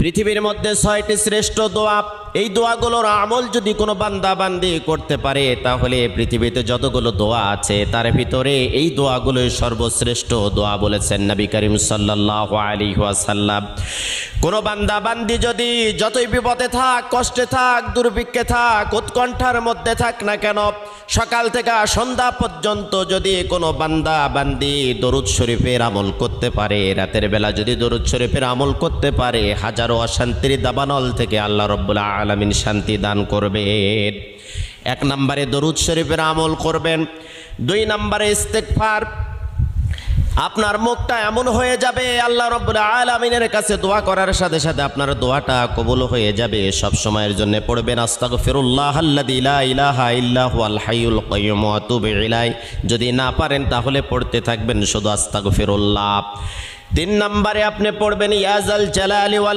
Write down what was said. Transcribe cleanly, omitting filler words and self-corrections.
পৃথিবীর মধ্যে 6টি শ্রেষ্ঠ দোয়া, এই দোয়াগুলোর আমল যদি কোনো বান্দা বান্দি করতে পারে তাহলে পৃথিবীতে যতগুলো দোয়া আছে তার ভিতরে এই দোয়াগুলোই সর্বশ্রেষ্ঠ দোয়া বলেছেন নবী করিম সাল্লাল্লাহু আলাইহি ওয়াসাল্লাম। কোনো বান্দা বান্দি যদি যতই বিপদে থাক, কষ্টে থাক, দুর্ভিক্ষে থাক, উৎকণ্ঠার মধ্যে থাক না কেন, সকাল থেকে সন্ধ্যা পর্যন্ত যদি কোনো বান্দা বান্দি দরুদ শরীফের আমল করতে পারে, রাতের বেলা যদি দরুদ শরীফের আমল করতে পারে, হাজারো অশান্তির দাবানল থেকে আল্লাহ রাব্বুল আলামিন শান্তি দান করবেন। 1 নম্বরে দরুদ শরীফের আমল করবেন। 2 নম্বরে ইস্তেগফার। আপনার মুখটা এমন হয়ে যাবে আল্লাহ রাব্বুল আলামিনের কাছে দোয়া করার সাথে সাথে আপনার দোয়াটা কবুল হয়ে যাবে। সব সময়ের জন্য পড়বেন আস্তাগফিরুল্লাহাল্লাযী লা ইলাহা ইল্লা হুয়াল হাইয়ুল কাইয়্যুম ওয়া আতুবু ইলাইহি। যদি না পারেন তাহলে পড়তে থাকবেন শুধু আস্তাগফিরুল্লাহ। 3 নম্বরে আপনি পড়বেন ইয়া যাল জালালি ওয়াল